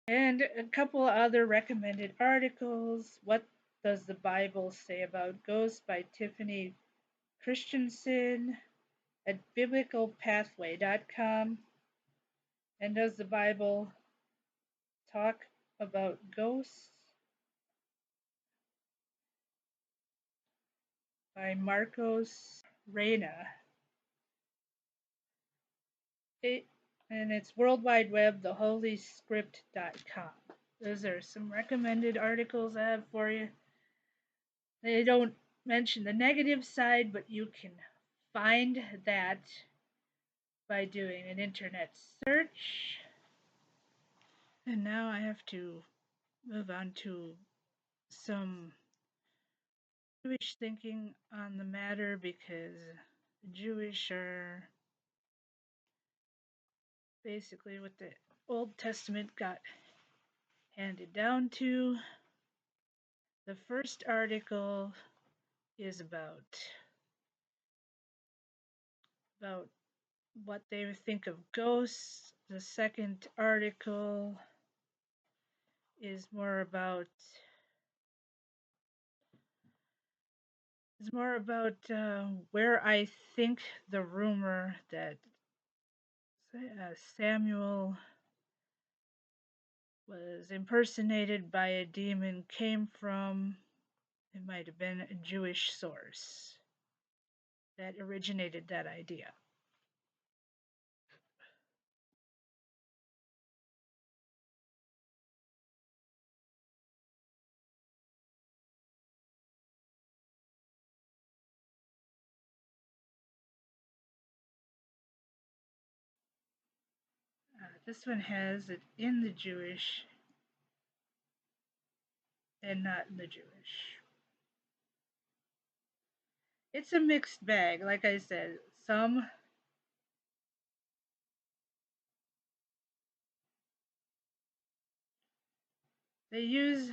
And a couple other recommended articles. What Does the Bible Say About Ghosts by Tiffany Christensen at biblicalpathway.com. And Does the Bible Talk About Ghosts by Marcos Reyna. And it's World Wide Web, theholyscript.com. Those are some recommended articles I have for you. They don't mention the negative side, but you can find that by doing an internet search. And now I have to move on to some Jewish thinking on the matter because the Jewish are basically what the Old Testament got handed down to. The first article is about what they think of ghosts. The second article is more about where I think the rumor that Samuel was impersonated by a demon came from. It might have been a Jewish source that originated that idea. This one has it in the Jewish and not in the Jewish. It's a mixed bag. Like I said, some they use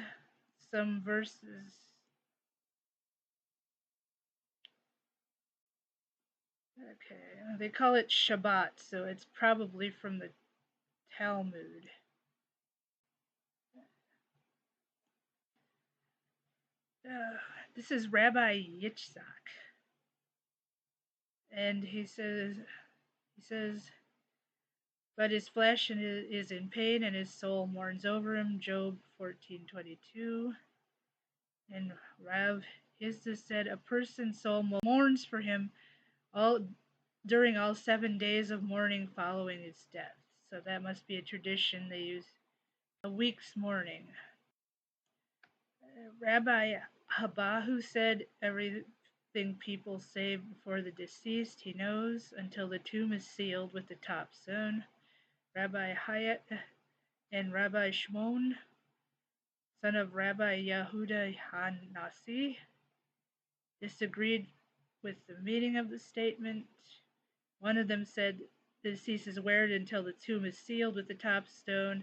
some verses. Okay, they call it Shabbat, so it's probably from the Talmud. This is Rabbi Yitzhak, and he says, but his flesh is in pain, and his soul mourns over him. Job 14:22. And Rav Hizda said, a person's soul mourns for him all during all 7 days of mourning following his death. So that must be a tradition they use, a week's mourning. Rabbi Habahu said, everything people say before the deceased he knows until the tomb is sealed with the top stone. Rabbi Hayat and Rabbi Shimon, son of Rabbi Yehuda HaNasi, disagreed with the meaning of the statement. One of them said the deceased is wearied until the tomb is sealed with the top stone,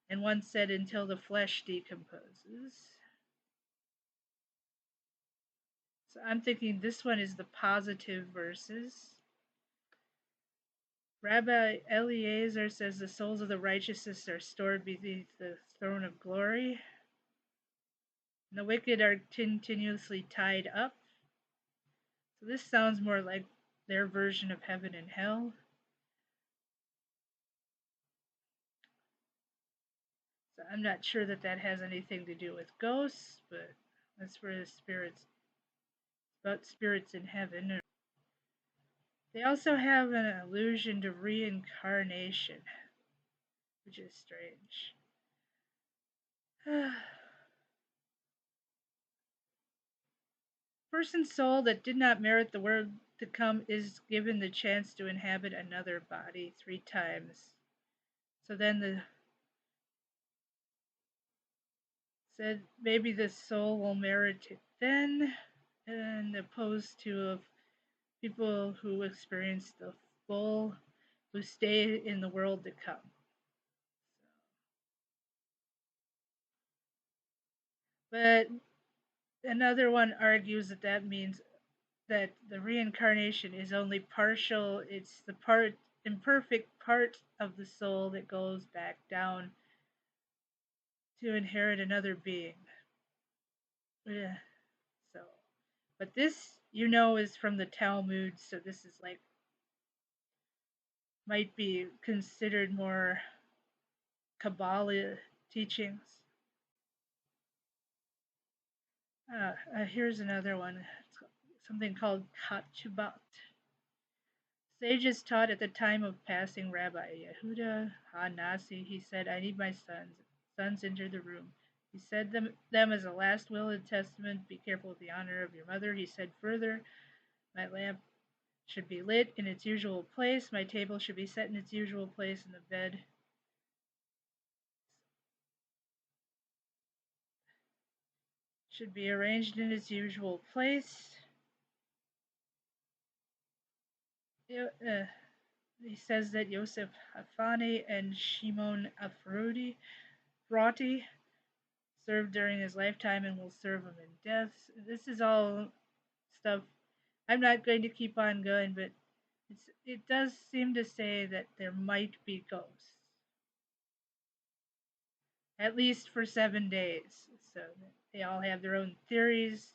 and one said until the flesh decomposes. So I'm thinking this one is the positive verses. Rabbi Eliezer says the souls of the righteous are stored beneath the throne of glory, and the wicked are continuously tied up. So this sounds more like their version of heaven and hell. So I'm not sure that that has anything to do with ghosts, but that's where the spirits, about spirits in heaven. They also have an allusion to reincarnation, which is strange. Person's soul that did not merit the world to come is given the chance to inhabit another body 3 times. So then the said maybe the soul will merit it then, and opposed to people who experience the full, who stay in the world to come. But another one argues that that means that the reincarnation is only partial. It's the imperfect part of the soul that goes back down to inherit another being. Yeah, so, but this, is from the Talmud, so this is like, might be considered more Kabbalah teachings. Here's another one. It's something called Kachbat. Sages taught at the time of passing Rabbi Yehuda HaNasi. He said, I need my sons. Sons entered the room. He said them as a last will and testament. Be careful with the honor of your mother. He said further, my lamp should be lit in its usual place. My table should be set in its usual place, and the bed should be arranged in its usual place. He says that Yosef Hafani and Shimon Frati served during his lifetime and will serve him in death. This is all stuff. I'm not going to keep on going, but it does seem to say that there might be ghosts, at least for 7 days. So they all have their own theories.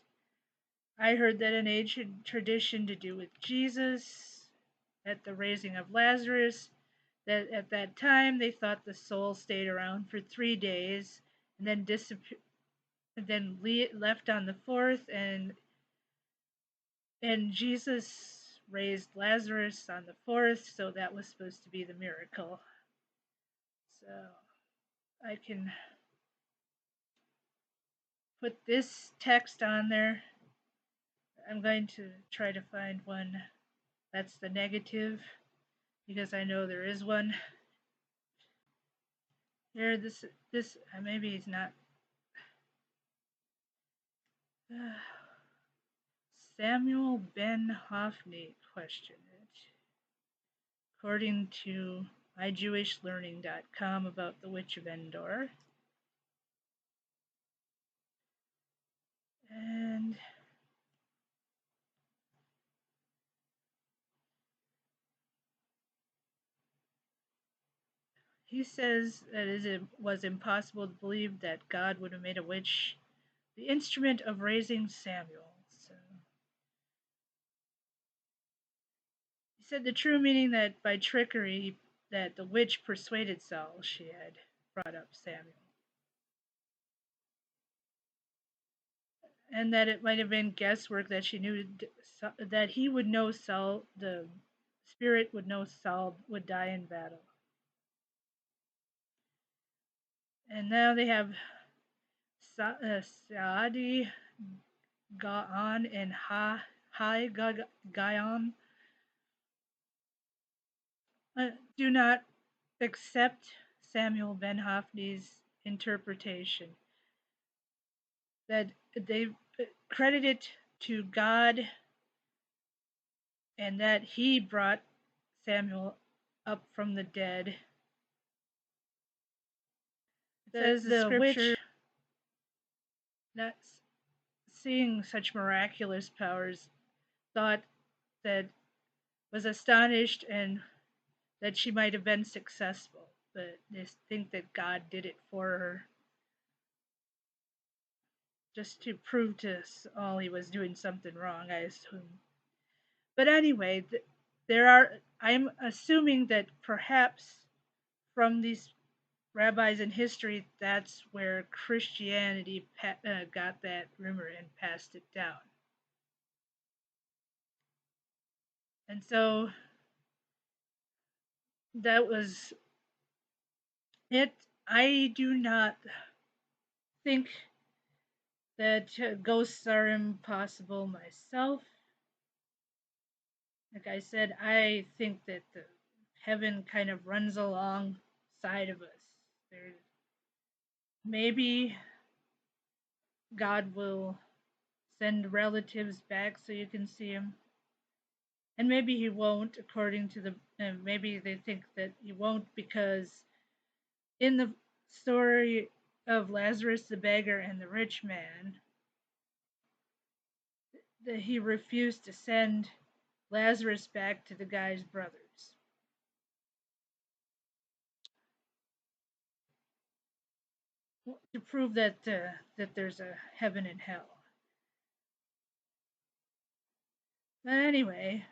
I heard that an ancient tradition to do with Jesus, at the raising of Lazarus, that at that time they thought the soul stayed around for 3 days and then disappeared, and then left on the fourth, and Jesus raised Lazarus on the fourth, so that was supposed to be the miracle. So I can put this text on there. I'm going to try to find one that's the negative, because I know there is one. Here, this maybe he's not. Samuel Ben Hophni questioned it, according to myjewishlearning.com, about the Witch of Endor. And he says that it was impossible to believe that God would have made a witch the instrument of raising Samuel. So he said the true meaning that by trickery that the witch persuaded Saul she had brought up Samuel. And that it might have been guesswork, that she knew that he would know Saul, the spirit would know Saul would die in battle. And now they have Saadi Ga'an and Hai Ga'an. Do not accept Samuel Ben Hophni's interpretation that they credit it to God and that he brought Samuel up from the dead. It says the witch, not seeing such miraculous powers, thought that was astonished and that she might have been successful, but they think that God did it for her, just to prove to us all he was doing something wrong, I assume. But anyway, I'm assuming that perhaps from these rabbis in history, that's where Christianity got that rumor and passed it down. And so that was it. I do not think that ghosts are impossible myself. Like I said, I think that the heaven kind of runs alongside of us. Maybe God will send relatives back so you can see him. And maybe he won't, according to maybe they think that he won't because in the story of Lazarus the beggar and the rich man, that he refused to send Lazarus back to the guy's brothers. to prove that there's a heaven and hell. But anyway,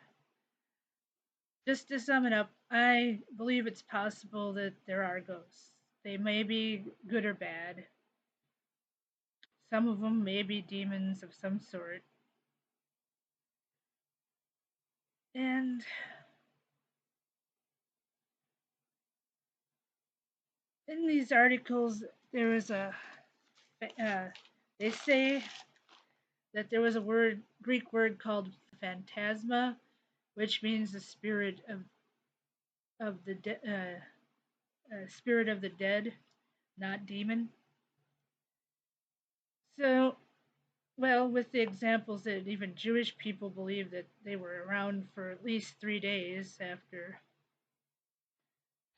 just to sum it up, I believe it's possible that there are ghosts. They may be good or bad. Some of them may be demons of some sort. And in these articles, there was uh, they say that there was a Greek word called phantasma, which means the of the spirit of the dead, not demon. So, well, with the examples that even Jewish people believe that they were around for at least 3 days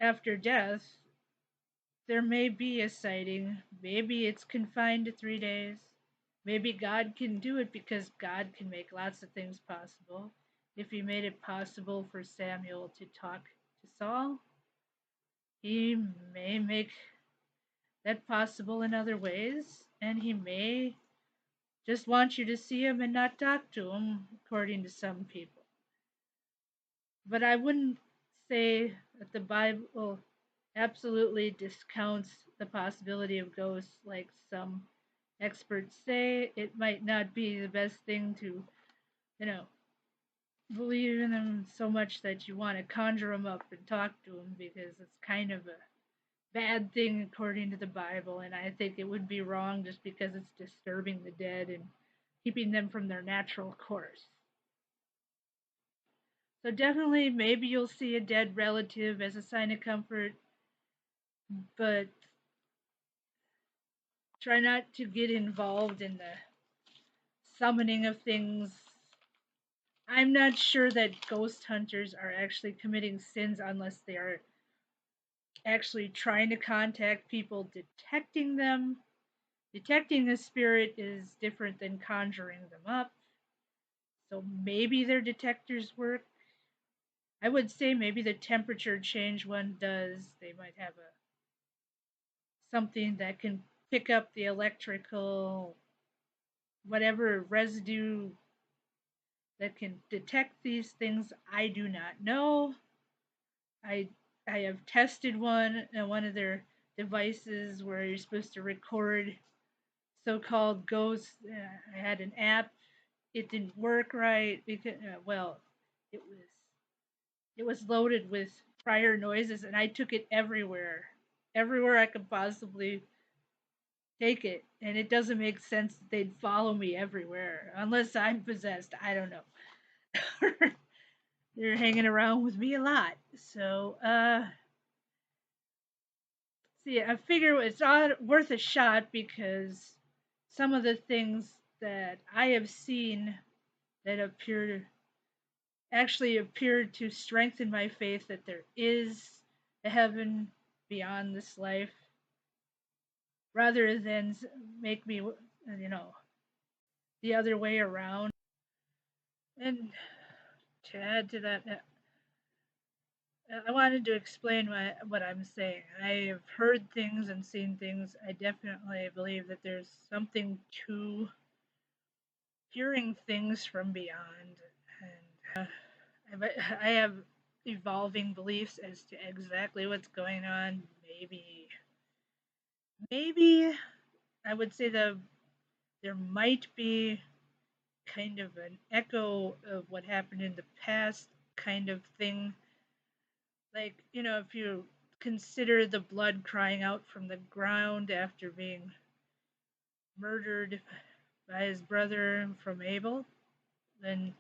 after death, there may be a sighting. Maybe it's confined to 3 days. Maybe God can do it because God can make lots of things possible. If He made it possible for Samuel to talk to Saul, He may make that possible in other ways, and He may just want you to see Him and not talk to Him, according to some people. But I wouldn't say that the Bible absolutely discounts the possibility of ghosts like some experts say. It might not be the best thing to, you know, believe in them so much that you want to conjure them up and talk to them because it's kind of a bad thing according to the Bible, and I think it would be wrong just because it's disturbing the dead and keeping them from their natural course. So definitely, maybe you'll see a dead relative as a sign of comfort, but try not to get involved in the summoning of things. I'm not sure that ghost hunters are actually committing sins unless they are actually trying to contact people, detecting them. Detecting a spirit is different than conjuring them up. So maybe their detectors work. I would say maybe the temperature change one does. They might have a something that can pick up the electrical whatever residue that can detect these things. I do not know. I I have tested one of their devices where you're supposed to record so-called ghosts. I had an app. It didn't work right because well, it was it was loaded with prior noises, and I took it everywhere I could possibly take it, and it doesn't make sense that they'd follow me everywhere unless I'm possessed. I don't know. They're hanging around with me a lot, so see, I figure it's all worth a shot because some of the things that I have seen that appeared to strengthen my faith that there is a heaven beyond this life rather than make me, the other way around. And to add to that, I wanted to explain what I'm saying. I have heard things and seen things. I definitely believe that there's something to hearing things from beyond. And I have evolving beliefs as to exactly what's going on. Maybe I would say that there might be kind of an echo of what happened in the past kind of thing. Like, if you consider the blood crying out from the ground after being murdered by his brother from Abel, then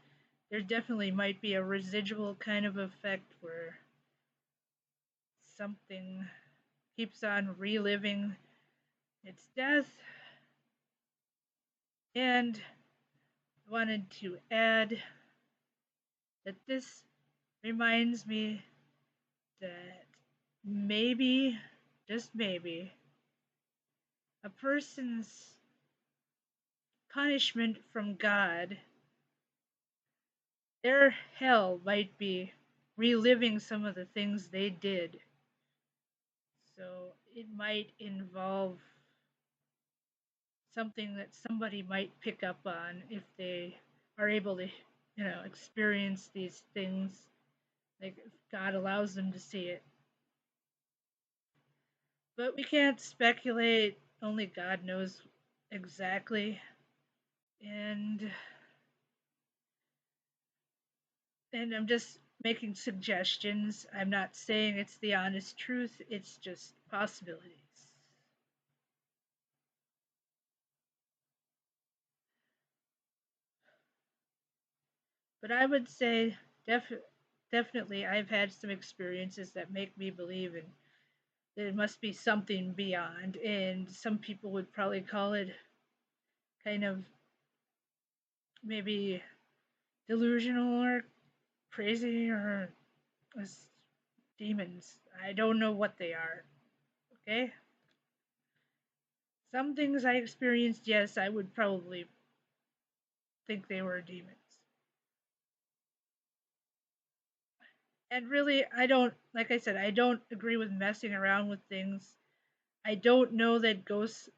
there definitely might be a residual kind of effect where something keeps on reliving its death. And I wanted to add that this reminds me that maybe, just maybe, a person's punishment from God, their hell might be reliving some of the things they did. So it might involve something that somebody might pick up on if they are able to, experience these things, like if God allows them to see it. But we can't speculate, only God knows exactly. And I'm just making suggestions. I'm not saying it's the honest truth, it's just possibilities. But I would say definitely I've had some experiences that make me believe in there must be something beyond, and some people would probably call it kind of maybe delusional or crazy or demons. I don't know what they are. Okay? Some things I experienced, yes, I would probably think they were demons. And really, I don't, like I said, I don't agree with messing around with things. I don't know that ghosts,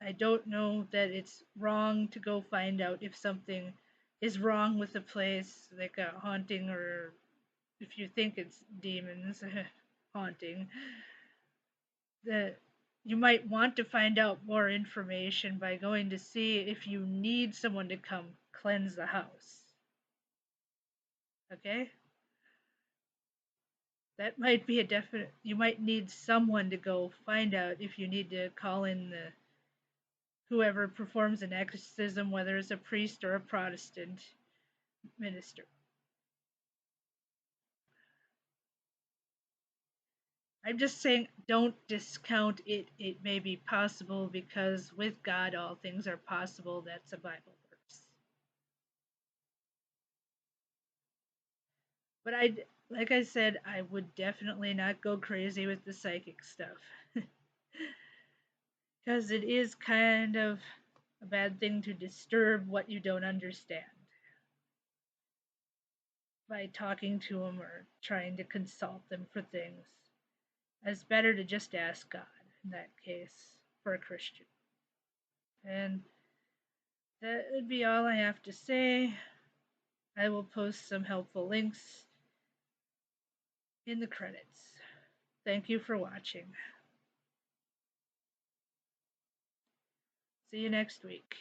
I don't know that it's wrong to go find out if something is wrong with the place, like a haunting, or if you think it's demons haunting, that you might want to find out more information by going to see if you need someone to come cleanse the house. Okay? That might be a definite, you might need someone to go find out if you need to call in the whoever performs an exorcism, whether it's a priest or a Protestant minister. I'm just saying, don't discount it. It may be possible because with God, all things are possible. That's a Bible verse. But like I said, I would definitely not go crazy with the psychic stuff. Because it is kind of a bad thing to disturb what you don't understand by talking to them or trying to consult them for things. It's better to just ask God in that case for a Christian. And that would be all I have to say. I will post some helpful links in the credits. Thank you for watching. See you next week.